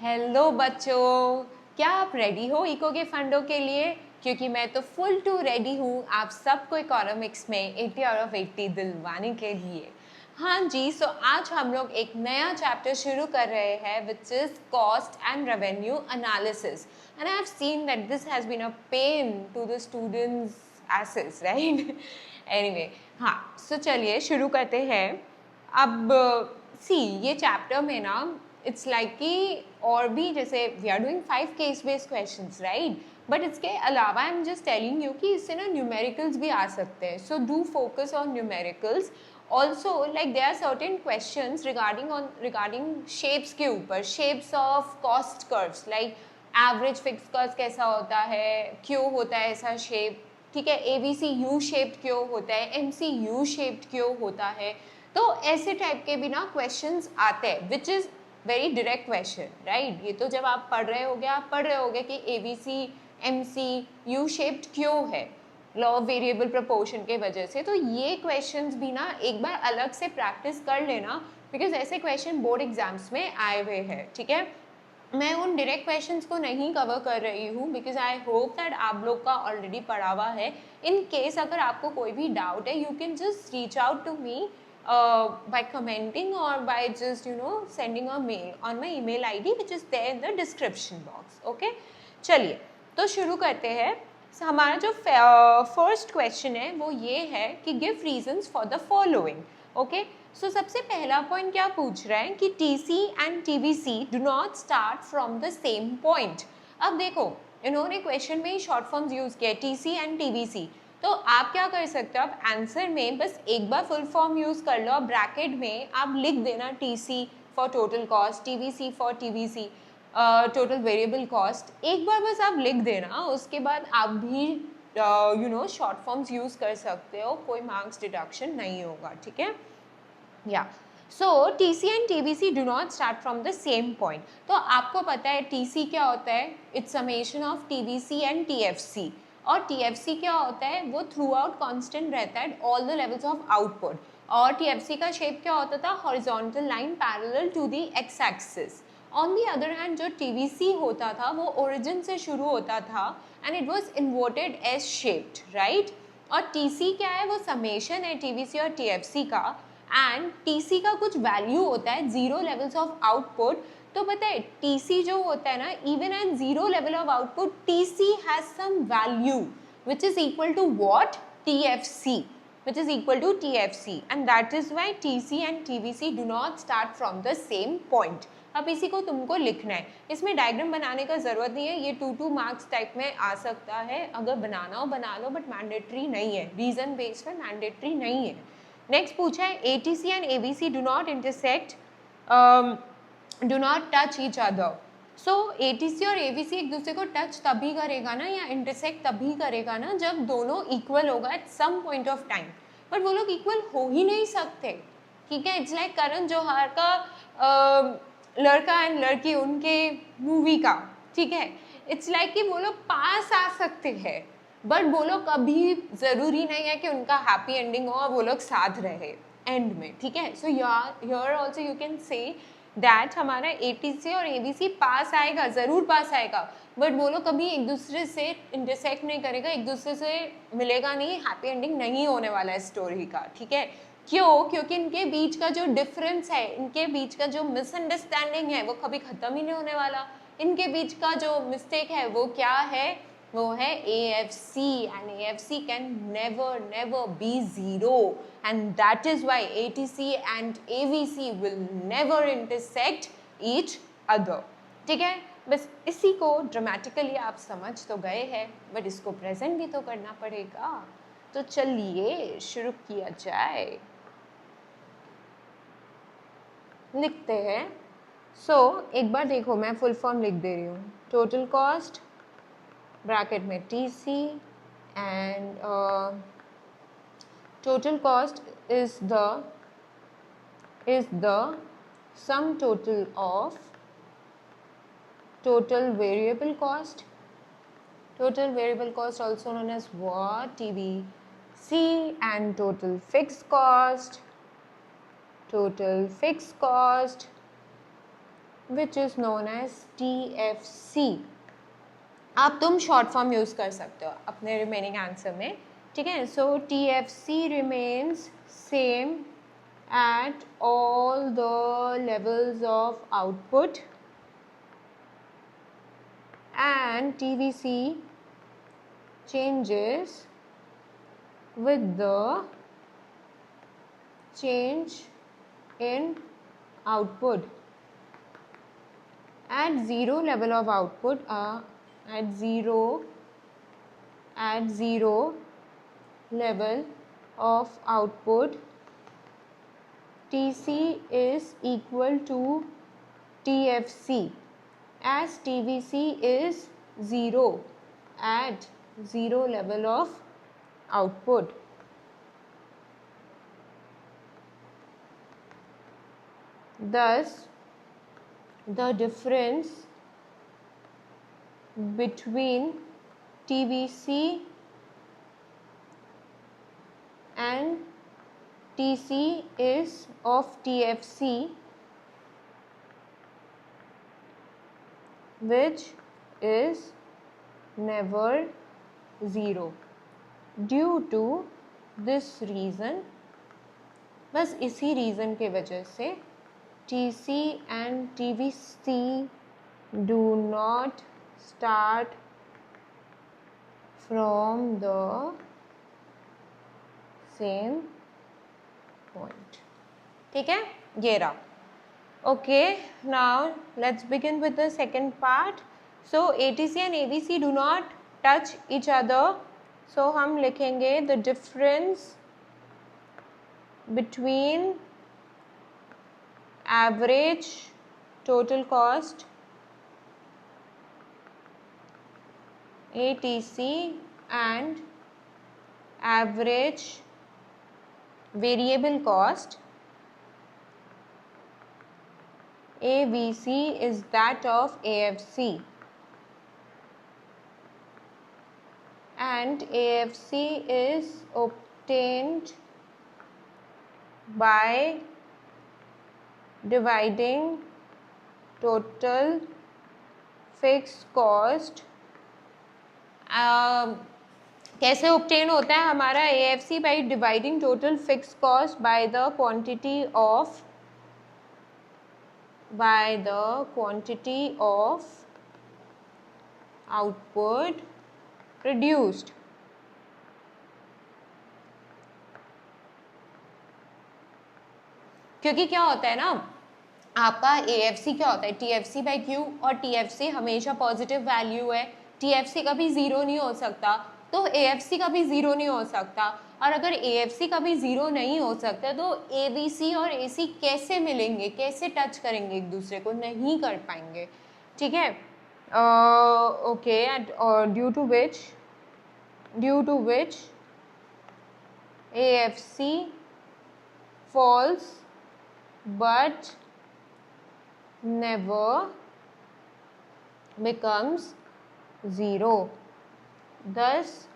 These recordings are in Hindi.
हेलो बच्चों, क्या आप रेडी हो इको के फंडों के लिए? क्योंकि मैं तो फुल टू रेडी हूँ आप सबको इकोनॉमिक्स में 80 आउट ऑफ 80 दिलवाने के लिए। हाँ जी, सो आज हम लोग एक नया चैप्टर शुरू कर रहे हैं which is cost and revenue analysis. And I have seen that this has been a pain to the students asses, right? Anyway, हाँ, सो चलिए शुरू करते हैं। अब सी ये चैप्टर में ना इट्स लाइक कि और भी जैसे we are doing 5 case based questions, right? But इसके अलावा I am just telling you कि इससे ना न्यूमेरिकल्स भी आ सकते हैं, so do focus on numericals also. Like there are certain questions regarding shapes के ऊपर, shapes of cost curves, like average fix cost कैसा होता है, क्यों होता है ऐसा शेप, ठीक है? एबीसी यू शेप्ड क्यों होता है, एमसी यू शेप्ड क्यों होता है। तो ऐसे टाइप के भी ना क्वेश्चंस आते हैं which is very direct question, right? ये तो जब आप पढ़ रहे होगे, आप पढ़ रहे होगे कि एबीसी एमसी यू शेप्ड क्यों है, लॉ ऑफ वेरिएबल प्रोपोर्शन के वजह से। तो ये क्वेश्चंस भी ना एक बार अलग से प्रैक्टिस कर लेना, बिकॉज ऐसे क्वेश्चन बोर्ड एग्जाम्स में आए हुए हैं, ठीक है? मैं उन डायरेक्ट क्वेश्चंस को नहीं कवर कर रही हूँ बिकॉज आई होप दैट आप लोग का ऑलरेडी पढ़ा हुआ है। इन केस अगर आपको कोई भी डाउट है, you can just reach out to me by commenting or by just sending a mail on my email ID which is there in the description box. Okay, चलिए तो शुरू करते हैं। हमारा जो फर्स्ट क्वेश्चन है वो ये है कि give reasons for the following. Okay, so सबसे पहला पॉइंट क्या पूछ रहा है कि TC and TVC do not start from the same point. अब देखो, इन्होंने क्वेश्चन में ही शॉर्ट फॉर्म्स यूज किया, टीसी एंड टीवीसी। तो आप क्या कर सकते हो, आप आंसर में बस एक बार फुल फॉर्म यूज कर लो, ब्रैकेट में आप लिख देना TC for total cost, TVC for TVC total variable cost. एक बार बस आप लिख देना, उसके बाद आप भी शॉर्ट फॉर्म्स यूज कर सकते हो, कोई मार्क्स डिडक्शन नहीं होगा, ठीक है? या so TC and TVC do not start from the same point. तो आपको पता है टीसी क्या होता है, it's summation of TVC and TFC. और टीएफसी क्या होता है, वो थ्रू आउट कॉन्स्टेंट रहता है all the levels of output. और टीएफसी का शेप क्या होता था, horizontal line parallel to the X axis. On the other hand जो टीवीसी होता था वो ओरिजिन से शुरू होता था and it was inverted S shaped, right? और टीसी क्या है, वो समेशन है टीवीसी और टीएफसी का। एंड टीसी का कुछ वैल्यू होता है, जीरो लेवल्स ऑफ आउटपुट। तो पता है टीसी जो होता है ना, even at zero level of output TC has some value which is equal to what, TFC, which is equal to TFC, and that is why TC and TVC do not start from the same point. अब इसी को तुमको लिखना है, इसमें डायग्राम बनाने का ज़रूरत नहीं है, ये 2 मार्क्स टाइप में आ सकता है, अगर बनाना हो बना लो, बट मैंडेटरी नहीं है, रीजन बेस्ड में मैंडेटरी नहीं है। नेक्स्ट पूछा है ATC and ABC do not intersect, do not touch each other. So ATC और ABC एक दूसरे को टच तभी करेगा ना, या इंटरसेक्ट तभी करेगा ना, जब दोनों इक्वल होगा at some point of time. But वो लोग इक्वल हो ही नहीं सकते, ठीक है? इट्स लाइक करण जौहर का लड़का एंड लड़की उनके मूवी का, ठीक है? इट्स लाइक कि वो लोग पास आ सकते हैं, बट वो लोग कभी ज़रूरी नहीं है कि उनका हैप्पी एंडिंग हो और वो लोग साथ रहे एंड में, ठीक है? So here also you can say that हमारा ATC और ABC पास आएगा, ज़रूर पास आएगा, बट वो लोग कभी एक दूसरे से इंटरसेक्ट नहीं करेगा, एक दूसरे से मिलेगा नहीं, हैप्पी एंडिंग नहीं होने वाला है स्टोरी का, ठीक है? क्यों? क्योंकि इनके बीच का जो डिफरेंस है, इनके बीच का जो मिसअंडरस्टैंडिंग है, वो कभी ख़त्म ही नहीं होने वाला। इनके बीच का जो मिस्टेक है वो क्या है, वो है AFC, and AFC can never be zero, and that is why ATC and AVC will never intersect each other, ठीक है? बस इसी को ड्रामेटिकली आप समझ तो गए हैं, बट इसको प्रेजेंट भी तो करना पड़ेगा। तो चलिए शुरू किया जाए, लिखते हैं। सो एक बार देखो, मैं फुल फॉर्म लिख दे रही हूँ, टोटल कॉस्ट ब्रैकेट में TC and total cost is the sum total of total variable cost also known as what, TVC, and total fixed cost which is known as TFC। आप तुम शॉर्ट फॉर्म यूज़ कर सकते हो अपने रिमेनिंग आंसर में, ठीक है। सो TFC remains same at all the levels of output and TVC changes with the change in output. At zero level of output, at zero level of output, TC is equal to TFC, as TVC is 0 at zero level of output. Thus, the difference between TVC and TC is of TFC, which is never 0. Due to this reason, बस इसी रीज़न के वजह से TC and TVC do not start from the same point, ठीक है, ये रहा। Okay, now let's begin with the second part. So ATC and AVC do not touch each other. So हम लिखेंगे the difference between average total cost ATC and average variable cost AVC is that of AFC, and AFC is obtained by dividing total fixed cost। कैसे obtain होता है हमारा AFC? by dividing total fixed cost by the quantity of output produced। क्योंकि क्या होता है ना, आपका AFC क्या होता है, TFC by Q, और TFC हमेशा पॉजिटिव वैल्यू है, TFC कभी ज़ीरो नहीं हो सकता, तो AFC कभी ज़ीरो नहीं हो सकता। और अगर AFC कभी ज़ीरो नहीं हो सकता तो AVC और AC कैसे मिलेंगे, कैसे टच करेंगे एक दूसरे को? नहीं कर पाएंगे, ठीक है। Okay, due to which AFC falls but never becomes 0. Thus,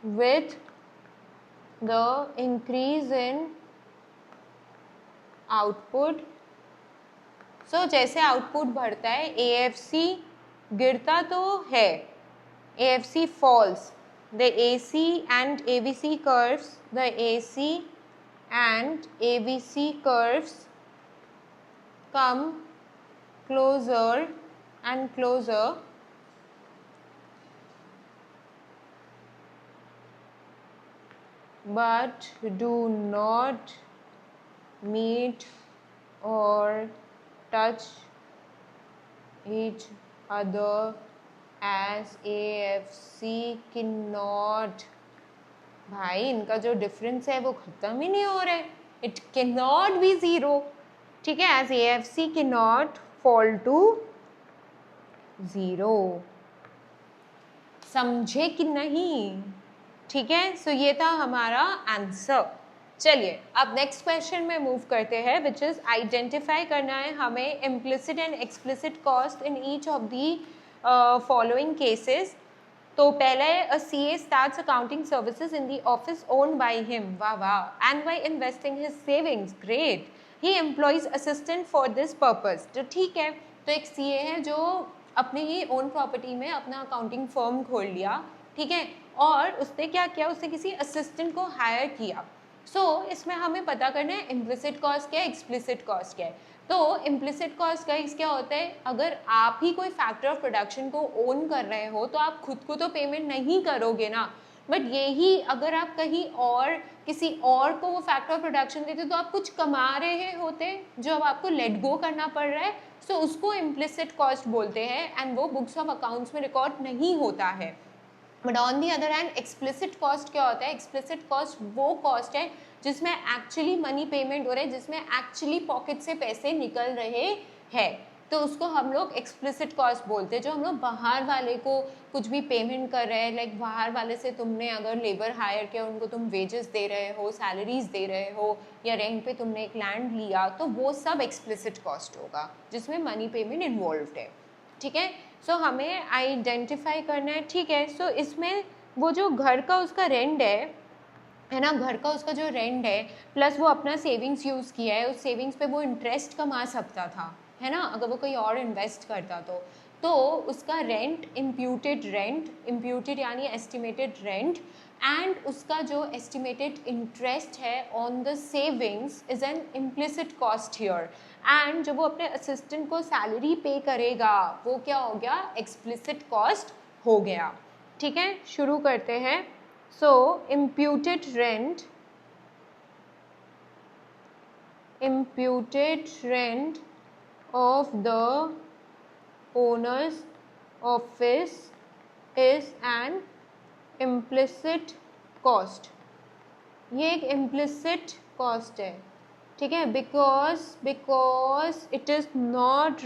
with the increase in output, so जैसे आउटपुट बढ़ता है AFC गिरता तो है, AFC falls, the AC and AVC curves, the AC and AVC curves come closer and closer, but do not meet or touch each other, as AFC cannot, भाई इनका जो डिफरेंस है वो ख़त्म ही नहीं हो रहा है, it can not be zero, ठीक है, as AFC can not fall to 0। समझे कि नहीं? ठीक है, सो ये था हमारा आंसर। चलिए अब नेक्स्ट क्वेश्चन में मूव करते हैं, विच इज़ आइडेंटिफाई करना है हमें implicit and explicit cost in each of the following cases. तो पहले a CA starts accounting services in the office owned by him, wow, and by investing his savings, great, he employs assistant for this purpose। तो ठीक है, तो एक सीए है जो अपने ही ओन प्रॉपर्टी में अपना अकाउंटिंग फर्म खोल लिया, ठीक है, और उसने क्या किया, उसने किसी असिस्टेंट को हायर किया। इसमें हमें पता करना है इम्प्लिसिट कॉस्ट क्या है, एक्सप्लिसिट कॉस्ट क्या है। तो इम्प्लिसिट कॉस्ट गाइस क्या होता है, अगर आप ही कोई फैक्टर ऑफ प्रोडक्शन को ओन कर रहे हो तो आप खुद को तो पेमेंट नहीं करोगे ना, बट यही अगर आप कहीं और किसी और को वो फैक्टर ऑफ प्रोडक्शन देते तो आप कुछ कमा रहे होते जो अब आपको लेट गो करना पड़ रहा है, सो उसको इम्प्लिसिट कॉस्ट बोलते हैं एंड वो बुक्स ऑफ अकाउंट्स में रिकॉर्ड नहीं होता है। But on the other hand explicit cost क्या होता है, एक्सप्लिसिट कॉस्ट वो कॉस्ट है जिसमें एक्चुअली मनी पेमेंट हो रहा है, जिसमें एक्चुअली पॉकेट से पैसे निकल रहे हैं, तो उसको हम लोग एक्सप्लिसिट कॉस्ट बोलते हैं। जो हम लोग बाहर वाले को कुछ भी पेमेंट कर रहे हैं, लाइक बाहर वाले से तुमने अगर लेबर हायर किया, उनको तुम वेजेस दे रहे हो, सैलरीज दे रहे हो, या रेंट पे तुमने एक लैंड लिया, तो वो सब एक्सप्लिसिट कॉस्ट होगा जिसमें मनी पेमेंट इन्वॉल्व है, ठीक है। हमें आइडेंटिफाई करना है, ठीक है। इसमें वो जो घर का उसका रेंट है ना, घर का उसका जो रेंट है प्लस वो अपना सेविंग्स यूज़ किया है, उस सेविंग्स पे वो इंटरेस्ट कमा सकता था, है ना, अगर वो कोई और इन्वेस्ट करता तो उसका रेंट इम्प्यूटेड यानी एस्टिमेटेड रेंट एंड उसका जो एस्टिमेटेड इंटरेस्ट है on the savings is an implicit cost here. And जब वो अपने असिस्टेंट को सैलरी पे करेगा वो क्या हो गया, एक्सप्लिसिट कॉस्ट हो गया, ठीक है। शुरू करते हैं। imputed rent of the owner's office is an implicit cost। ये एक implicit cost है, ठीक है, because it is not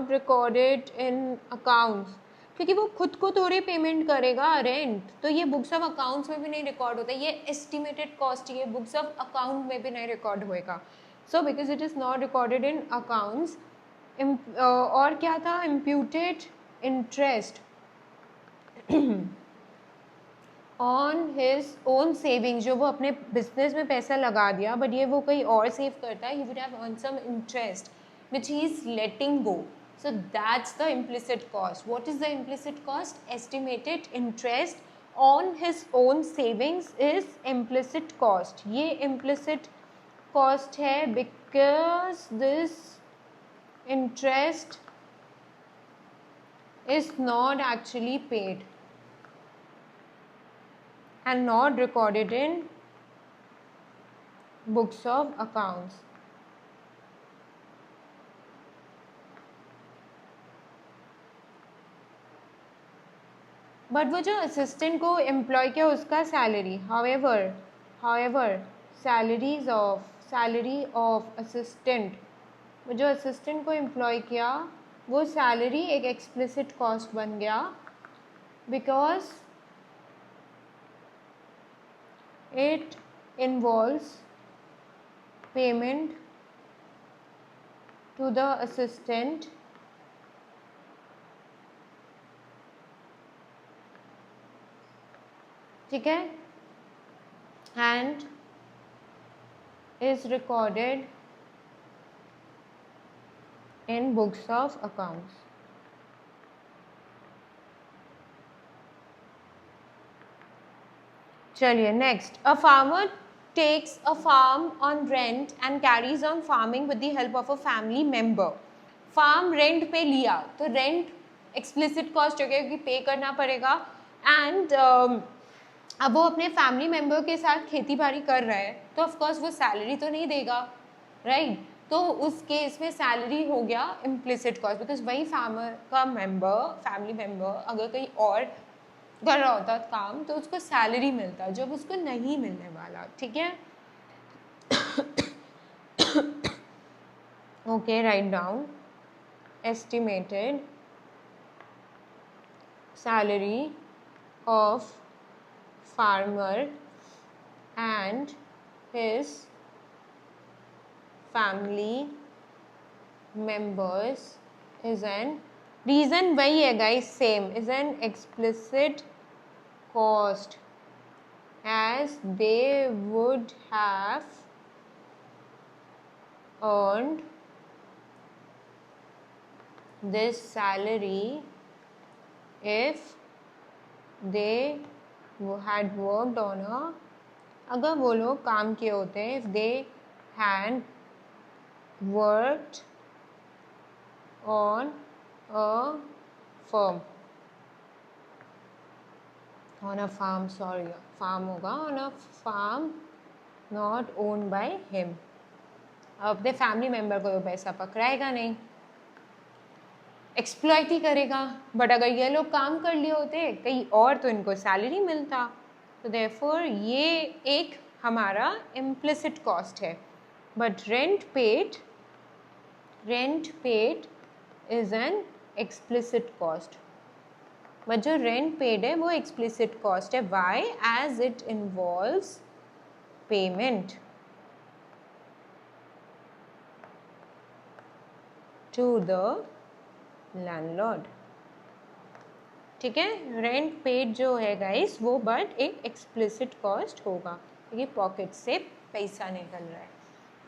recorded in accounts, क्योंकि वो खुद को थोड़ी पेमेंट करेगा रेंट, तो ये बुक्स ऑफ अकाउंट्स में भी नहीं रिकॉर्ड होता, ये एस्टिमेटेड कॉस्ट ये बुक्स ऑफ अकाउंट में भी नहीं रिकॉर्ड होएगा। Because it is not recorded in accounts. और क्या था, imputed interest on his own saving, जो वो अपने बिजनेस में पैसा लगा दिया बट ये वो कहीं और सेव करता है, he would have earn some interest which he is letting go. So that's the implicit cost. What is the implicit cost? Estimated interest on his own savings is implicit cost. ये implicit cost है because this interest is not actually paid and not recorded in books of accounts. But वो जो असिस्टेंट को एम्प्लॉय किया उसका salary, however salary of assistant, वो जो असिस्टेंट को एम्प्लॉय किया वो सैलरी एक एक्सप्लिसिट कॉस्ट बन गया because it involves payment to the assistant ठीक है, and is recorded in books of accounts. चलिए next, a farmer takes a farm on rent and carries on farming with the help of a family member. Farm rent पे लिया तो रेंट एक्सप्लिसिट कॉस्ट हो गया क्योंकि पे करना पड़ेगा एंड अब वो अपने फैमिली मेम्बर के साथ खेती बाड़ी कर रहा है तो ऑफकोर्स वो सैलरी तो नहीं देगा, राइट तो उस केस में सैलरी हो गया इम्प्लिसिट कॉस्ट बिकॉज वही फार्मर का फैमिली मेम्बर अगर कहीं और कर रहा होता काम तो उसको सैलरी मिलता जब उसको नहीं मिलने वाला, ठीक है। Okay, write down estimated salary of farmer and his family members is an reason वही है guys same is an explicit cost as they would have earned this salary if they had worked on a, अगर वो लोग काम किए होते, if they had worked on a firm, on a farm, sorry, farm होगा, on a farm not owned by him. अब अपने फैमिली मेम्बर को तो पैसा पकड़ाएगा नहीं, एक्सप्लॉइट ही करेगा। बट अगर ये लोग काम कर लिए होते कहीं और तो इनको सैलरी मिलता। तो देयरफॉर ये एक हमारा इम्प्लिसिट कॉस्ट है। But rent paid is an explicit cost. But जो रेंट पेड है वो एक्सप्लिसिट कॉस्ट है। Why? As it involves payment to the landlord. ठीक है, रेंट पेड जो है गाइस वो बट एक एक्सप्लिसिट कॉस्ट होगा क्योंकि पॉकेट से पैसा निकल रहा है।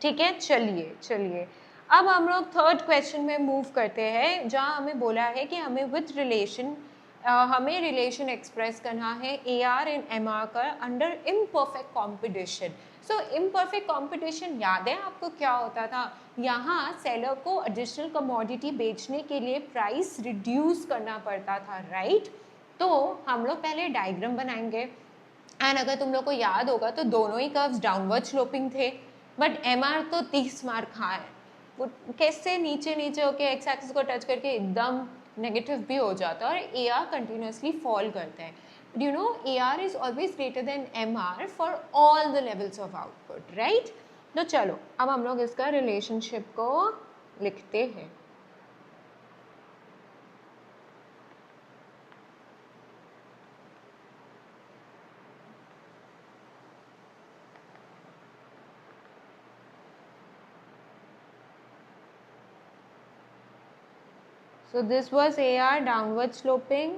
ठीक है, चलिए अब हम लोग थर्ड क्वेश्चन में मूव करते हैं, जहाँ हमें बोला है कि हमें विथ रिलेशन हमें रिलेशन एक्सप्रेस करना है A R and M R का under imperfect competition. So imperfect competition याद है आपको क्या होता था? यहाँ सेलर को एडिशनल कमोडिटी बेचने के लिए प्राइस रिड्यूस करना पड़ता था, राइट? तो हम लोग पहले डायग्राम बनाएंगे एंड अगर तुम लोग को याद होगा तो दोनों ही कर्व्स डाउनवर्ड स्लोपिंग थे, बट एम आर तो 30 मार्क खा है। वो कैसे नीचे होके एक्स एक्सिस को टच करके एकदम नेगेटिव भी हो जाता है और ए आर कंटिन्यूसली फॉल करता है। You know, AR is always greater than MR for all the levels of output, right? तो चलो अब हम लोग इसका रिलेशनशिप को लिखते हैं। So this was AR downward sloping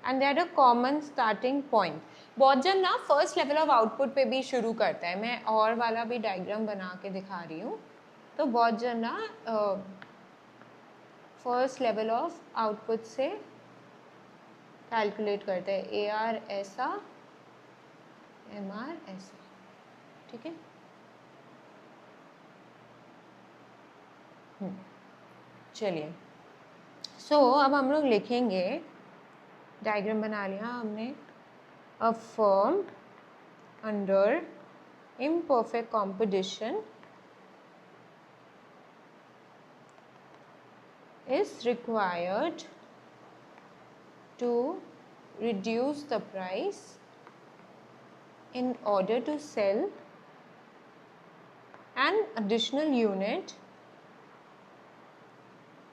and they had a common starting point. बहुत जन ना फर्स्ट लेवल ऑफ आउटपुट पे भी शुरू करता है। मैं और वाला भी डायग्राम बना के दिखा रही हूँ। तो बहुत जन ना फर्स्ट लेवल ऑफ आउटपुट से कैलकुलेट करते हैं। ए आर ऐसा, एम आर ऐसा, ठीक है। चलिए सो अब हम लोग लिखेंगे, डायग्राम बना लिया हमने। A firm under imperfect competition is required to reduce the price in order to sell an additional unit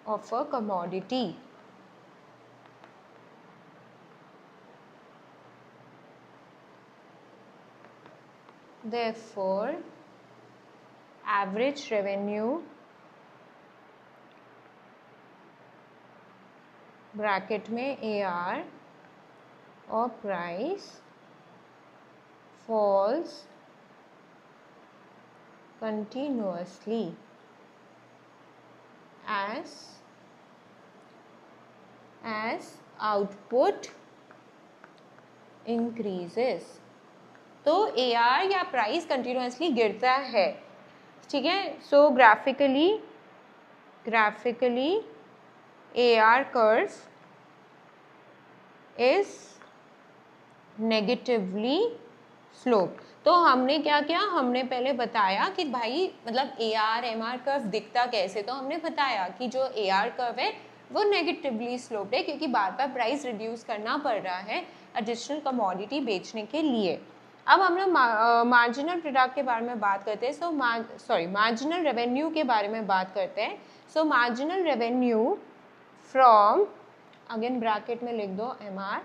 of a commodity. Therefore, average revenue bracket में AR और price falls continuously as output increases। तो AR या प्राइस कंटिन्यूसली गिरता है, ठीक है। So graphically AR curve is negatively slope. तो हमने क्या किया, हमने पहले बताया कि भाई मतलब AR MR कर्व दिखता कैसे। तो हमने बताया कि जो AR कर्व है वो नेगेटिवली स्लोप्ड है क्योंकि बार बार प्राइस रिड्यूस करना पड़ रहा है एडिशनल कमोडिटी बेचने के लिए। अब हम लोग मार्जिनल प्रोडक्ट के बारे में बात करते हैं। मार्जिनल रेवेन्यू के बारे में बात करते हैं। सो marginal revenue from, again bracket में लिख दो MR,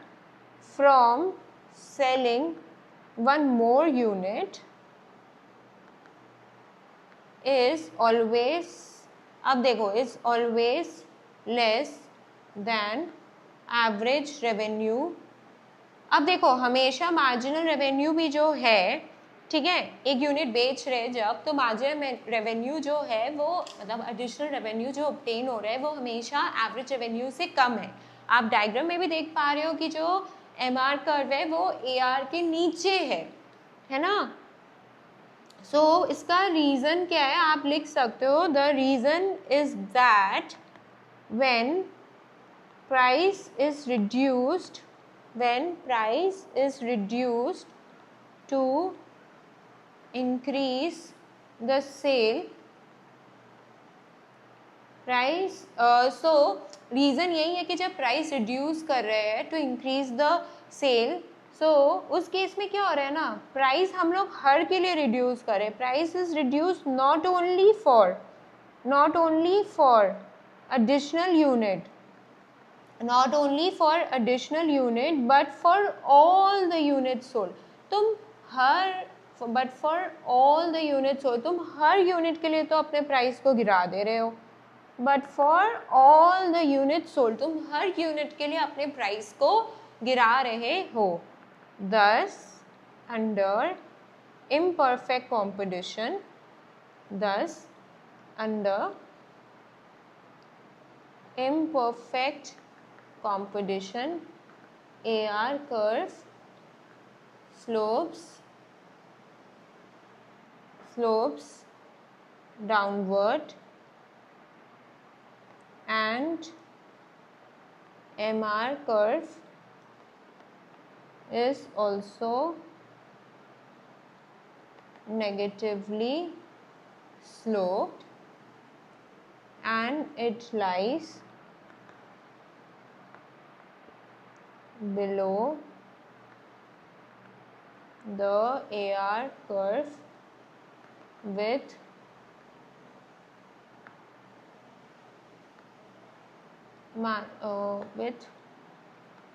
from selling one more unit is always, अब देखो, is always less than average revenue. अब देखो हमेशा मार्जिनल रेवेन्यू भी जो है ठीक है, एक यूनिट बेच रहे जब, तो मार्जिनल रेवेन्यू जो है वो मतलब एडिशनल रेवेन्यू जो ऑब्टेन हो रहा है वो हमेशा एवरेज रेवेन्यू से कम है। आप डायग्राम में भी देख पा रहे हो कि जो एमआर कर्व है वो एआर के नीचे है ना। सो इसका रीज़न क्या है आप लिख सकते हो, the reason is that when price is reduced, when price is reduced to increase the sale price, so reason यही है कि जब प्राइस रिड्यूस कर रहे हैं टू इंक्रीज द सेल, सो उस केस में क्या हो रहा है ना, प्राइस हम लोग हर के लिए रिड्यूस करें, price is reduce not only for additional unit, not only for additional unit but for all the units sold, तुम हर but for all the units sold, तुम हर यूनिट के लिए तो अपने प्राइस को गिरा दे रहे हो, but for all the units sold, तुम हर यूनिट के लिए अपने प्राइस को गिरा रहे हो। thus under imperfect competition, thus under imperfect competition, AR curve slopes downward and MR curve is also negatively sloped and it lies below the AR curve with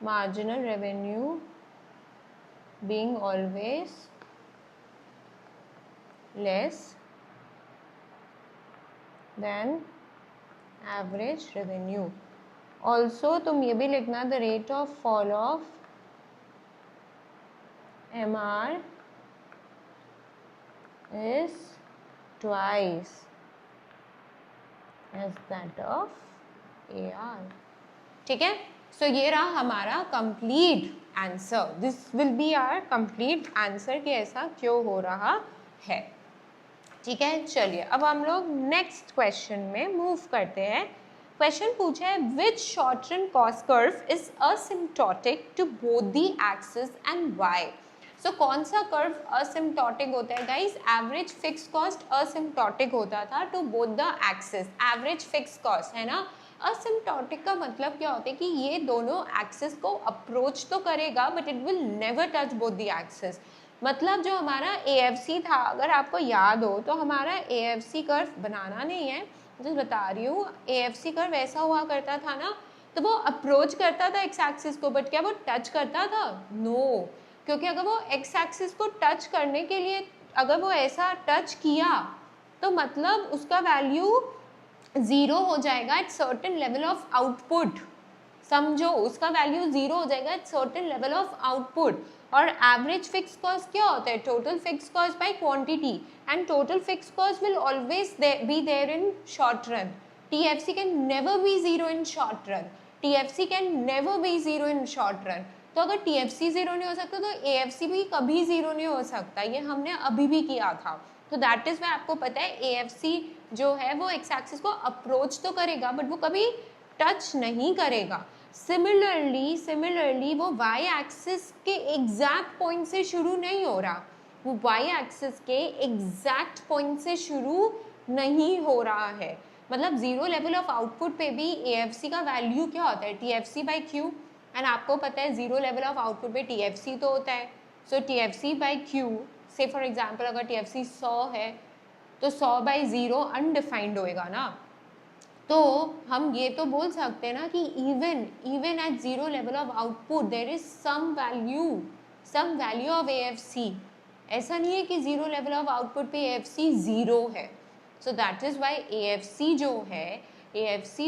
marginal revenue being always less than average revenue. Also तुम ये भी लिखना, the rate of fall of MR is twice as that of AR. ठीक है, सो ये रहा हमारा complete answer, this will be our complete answer कि ऐसा क्यों हो रहा है। ठीक है, चलिए अब हम लोग नेक्स्ट क्वेश्चन में मूव करते हैं। क्वेश्चन पूछा है which short run cost curve is asymptotic to both the axis and Y. सो कौन सा कर्व असिम्प्टोटिक होता है guys, average fix cost asymptotic होता था to both the axis, average fix cost है ना। असिम्प्टोटिक का मतलब क्या होता है कि ये दोनों एक्सिस को अप्रोच तो करेगा but it will never touch both the axis. मतलब जो हमारा AFC था, अगर आपको याद हो तो हमारा AFC कर्व बनाना नहीं है, जो बता रही हूँ, AFC कर्व ऐसा हुआ करता था ना, तो वो अप्रोच करता था एक्स एक्सिस को, बट क्या वो टच करता था? नो, क्योंकि अगर वो एक्स एक्सिस को टच करने के लिए अगर वो ऐसा टच किया तो मतलब उसका वैल्यू ज़ीरो हो जाएगा at certain level of output. समझो, उसका वैल्यू ज़ीरो हो जाएगा at certain level of output. और एवरेज फिक्स कॉस्ट क्या होता है? Total fixed cost by quantity, and total fixed cost will always be there in short run. TFC can never be zero in short run, TFC can never be zero in short run. तो अगर TFC ज़ीरो नहीं हो सकता तो AFC भी कभी ज़ीरो नहीं हो सकता, ये हमने अभी भी किया था। तो दैट इज़ वाई आपको पता है AFC जो है वो एक्स एक्सिस को अप्रोच तो करेगा बट वो कभी टच नहीं करेगा। सिमिलरली वो वाई एक्सिस के एग्जैक्ट पॉइंट से शुरू नहीं हो रहा, वो वाई एक्सिस के एग्जैक्ट पॉइंट से शुरू नहीं हो रहा है। मतलब जीरो लेवल ऑफ आउटपुट पे भी AFC का वैल्यू क्या होता है? TFC बाई क्यू, एंड आपको पता है जीरो लेवल ऑफ आउटपुट पे TFC तो होता है। सो TFC बाई क्यू, से फॉर एग्जाम्पल अगर TFC 100 है तो 100 बाई ज़ीरो अनडिफाइंड होएगा ना। तो हम ये तो बोल सकते हैं ना कि even at zero level of output there is some value of AFC। ऐसा नहीं है कि ज़ीरो लेवल ऑफ आउटपुट पे AFC ज़ीरो है। So that is why AFC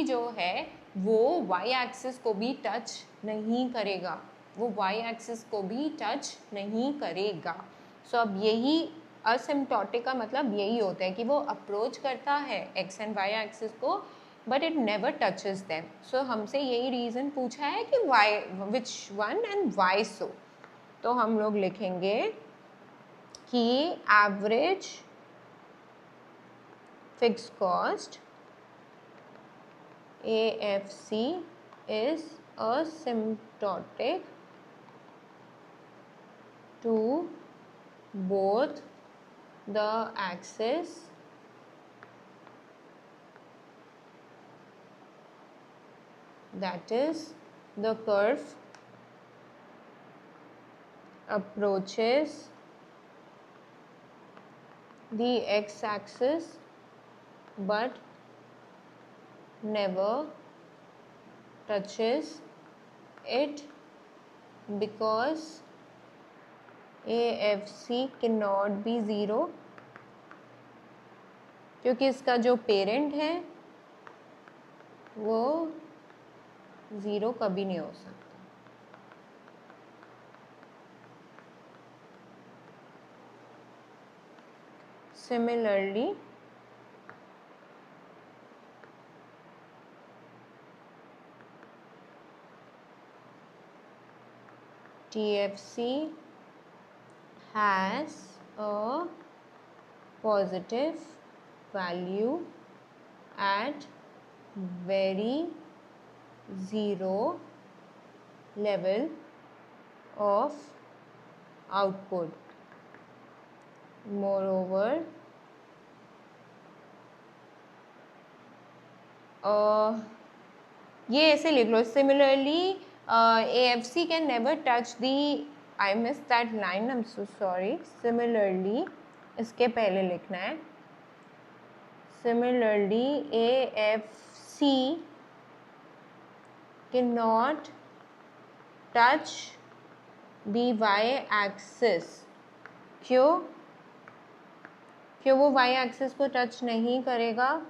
जो है वो वाई एक्सिस को भी टच नहीं करेगा, वो वाई एक्सिस को भी टच नहीं करेगा। सो अब यही असिम्प्टोटिक का मतलब यही होता है कि वो अप्रोच करता है एक्स एंड वाई एक्सिस को, but it never touches them. So हमसे यही रीज़न पूछा है कि Y, which one and Y so. तो हम लोग लिखेंगे कि average fix cost AFC is asymptotic to both the axes that is the curve approaches the x-axis but never touches it because AFC cannot be zero, क्योंकि इसका जो पेरेंट है वो ज़ीरो कभी नहीं हो सकता. Similarly, TFC has a positive value at very zero level of output. Moreover, ये ऐसे लिख लो. Similarly, AFC can never touch the, I missed that line, I'm so sorry. Similarly, इसके पहले लिखना है. Similarly, AFC cannot touch the y-axis. क्यों वो y-axis को टच नहीं करेगा?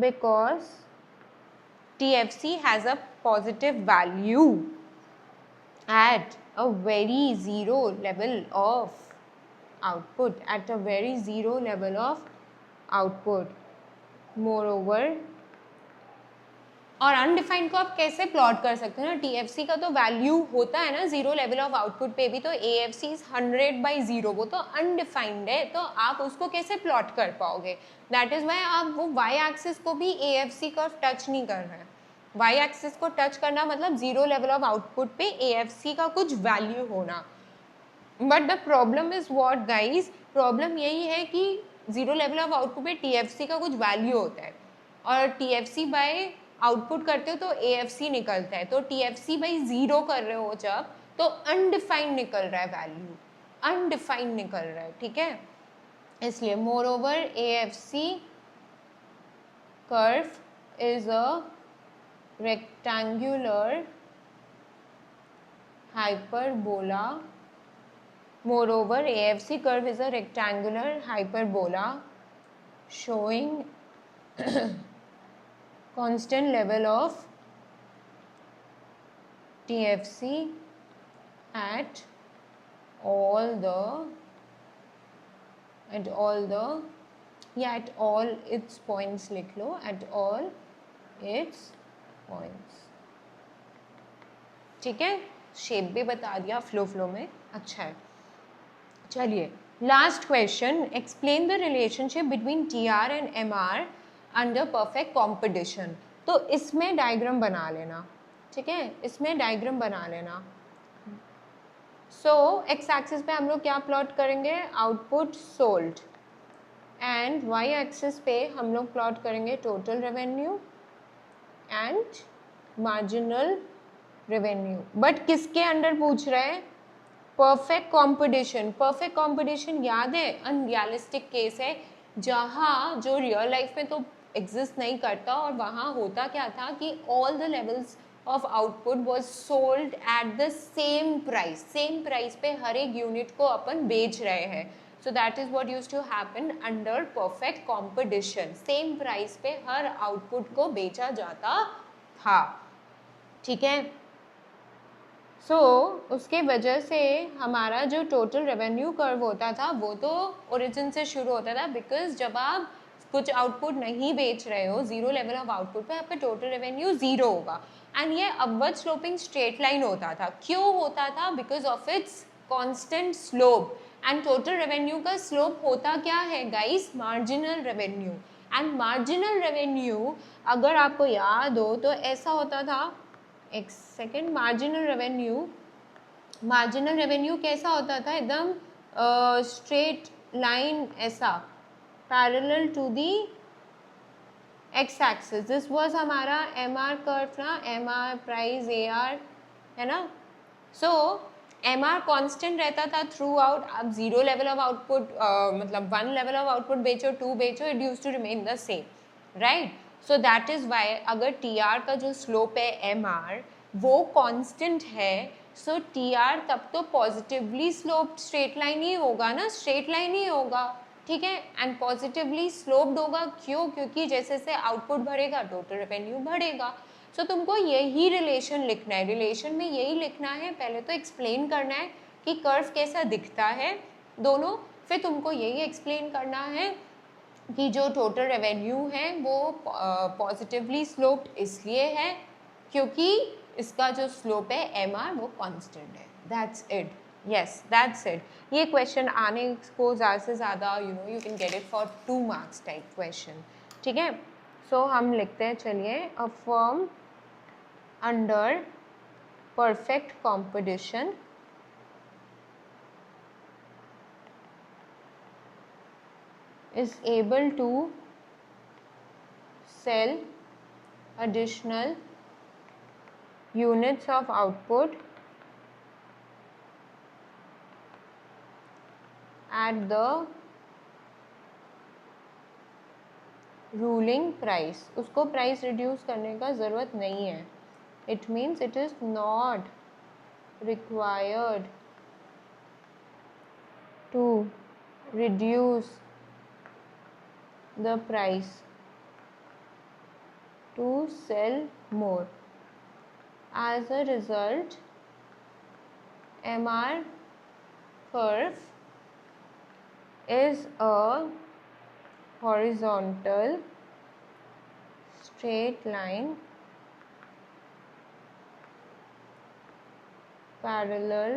Because TFC has a positive value at a very zero level of output, at a very zero level of output. Moreover, और अनडिफाइंड को आप कैसे प्लॉट कर सकते हो ना? TFC का तो वैल्यू होता है ना जीरो लेवल ऑफ आउटपुट पे भी, तो AFC इज 100/0, वो तो अनडिफाइंड है, तो आप उसको कैसे प्लॉट कर पाओगे? दैट इज वाई आप वो वाई एक्सिस को भी AFC कर्व टच नहीं कर रहे हैं. वाई एक्सिस को टच करना मतलब जीरो लेवल ऑफ आउटपुट पे AFC का कुछ वैल्यू होना. But the problem is what guys, problem यही है कि जीरो लेवल ऑफ आउटपुट पे TFC का कुछ वैल्यू होता है, और TFC बाय आउटपुट करते हो तो AFC निकलता है. तो TFC/0 कर रहे हो जब, तो अनडिफाइंड निकल रहा है वैल्यू, अनडिफाइंड निकल रहा है. ठीक है, इसलिए more over AFC curve is a rectangular hyperbola. Moreover, AFC curve is a rectangular hyperbola showing constant level of TFC at all its points. लिख लो, at all its points. ठीक है, शेप भी बता दिया फ्लो में. अच्छा है, चलिए last question. Explain the relationship between TR and MR under perfect competition. तो इसमें डायग्राम बना लेना. ठीक है, इसमें डायग्राम बना लेना. सो एक्स एक्सिस पे हम लोग क्या प्लॉट करेंगे? Output sold. And Y axis पे हम लोग प्लॉट करेंगे total revenue and marginal revenue. But किसके अंडर पूछ रहे हैं? Perfect competition. परफेक्ट कॉम्पिटिशन याद है अनरियलिस्टिक केस है, जहाँ जो रियल लाइफ में तो एग्जिस्ट नहीं करता, और वहाँ होता क्या था कि all the levels of output was sold at the same price. Same price पे हर एक यूनिट को अपन बेच रहे हैं. So that is what used to happen under perfect competition. Same price पे हर आउटपुट को बेचा जाता था. ठीक है, सो उसके वजह से हमारा जो टोटल रेवेन्यू कर्व होता था वो तो ओरिजिन से शुरू होता था, बिकॉज जब आप कुछ आउटपुट नहीं बेच रहे हो, जीरो लेवल ऑफ आउटपुट पे, आपका टोटल रेवेन्यू जीरो होगा। एंड ये अपवर्ड स्लोपिंग स्ट्रेट लाइन होता था। क्यों होता था? Because of its constant slope. And total revenue का स्लोप होता क्या है guys? Marginal revenue. And marginal revenue अगर आपको याद हो तो ऐसा होता था, एक सेकेंड, मार्जिनल रेवेन्यू कैसा होता था? एकदम स्ट्रेट लाइन, ऐसा parallel to the X axis. This was हमारा एम आर कर्व ना, M R price A R, है ना। सो एम आर कॉन्स्टेंट रहता था थ्रू आउट। आप जीरो लेवल ऑफ आउटपुट, मतलब वन लेवल ऑफ आउटपुट बेचो, टू बेचो, it use to remain the same, right. So that is why अगर टी आर का जो स्लोप है एम आर वो कांस्टेंट है, सो टी आर तब तो पॉजिटिवली स्लोप्ड स्ट्रेट लाइन ही होगा ना, स्ट्रेट लाइन ही होगा, ठीक है। एंड पॉजिटिवली स्लोप्ड होगा क्यों? क्योंकि जैसे जैसे आउटपुट बढ़ेगा टोटल रेवेन्यू बढ़ेगा। सो तुमको यही रिलेशन लिखना है, रिलेशन में यही लिखना है। पहले तो एक्सप्लेन करना है कि कर्व कैसा दिखता है दोनों, फिर तुमको यही एक्सप्लेन करना है कि जो टोटल रेवेन्यू है वो पॉजिटिवली स्लोप्ड इसलिए है क्योंकि इसका जो स्लोप है एम आर वो कांस्टेंट है। That's it, yes that's it. ये क्वेश्चन आने को ज़्यादा से ज़्यादा you can get it for 2 marks type question, ठीक है। सो हम लिखते हैं, चलिए, a firm under perfect competition is able to sell additional units of output at the ruling price। उसको प्राइस रिड्यूस करने का ज़रूरत नहीं है। It means it is not required to reduce the price to sell more. As a result, MR curve is a horizontal straight line parallel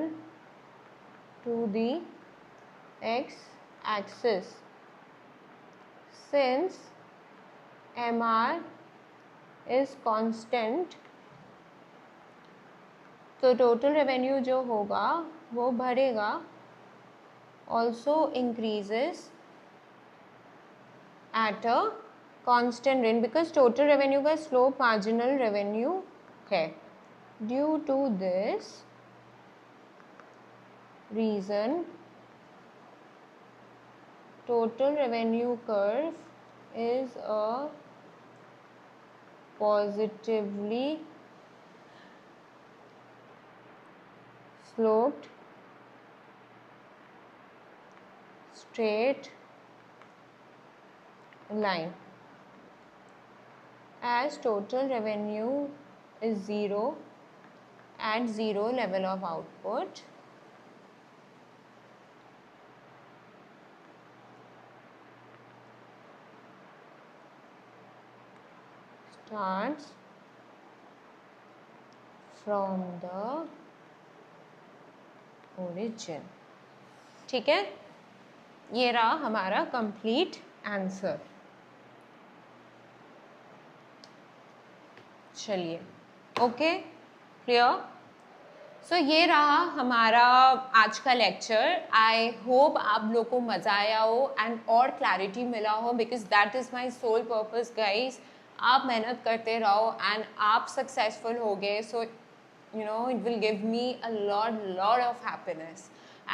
to the x-axis. Since MR is constant, तो टोटल रेवेन्यू जो होगा वो बढ़ेगा, also increases at a constant rate because total revenue का slope marginal revenue है। Due to this reason, total revenue curve is a positively sloped straight line, as total revenue is zero at zero level of output. Starts from the origin, ठीक है। ये रहा हमारा कंप्लीट आंसर। चलिए, ओके, क्लियर। सो ये रहा हमारा आज का लेक्चर। आई होप आप लोग को मज़ा आया हो एंड और क्लैरिटी मिला हो, because that is my sole purpose guys. आप मेहनत करते रहो एंड आप सक्सेसफुल हो गए, सो it will give me a lot of happiness,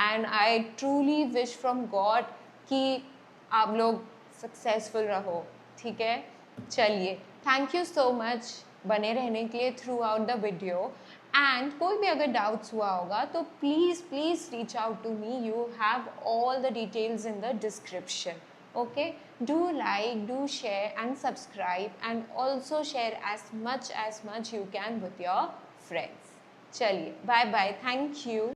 and I truly wish from God कि आप लोग सक्सेसफुल रहो, ठीक है। चलिए, थैंक यू सो मच बने रहने के लिए throughout the video. And कोई भी अगर डाउट्स हुआ होगा तो please reach out to me, you have all the details in the description, okay? Do like, do share and subscribe, and also share as much you can with your friends. चलिए बाय बाय, थैंक यू।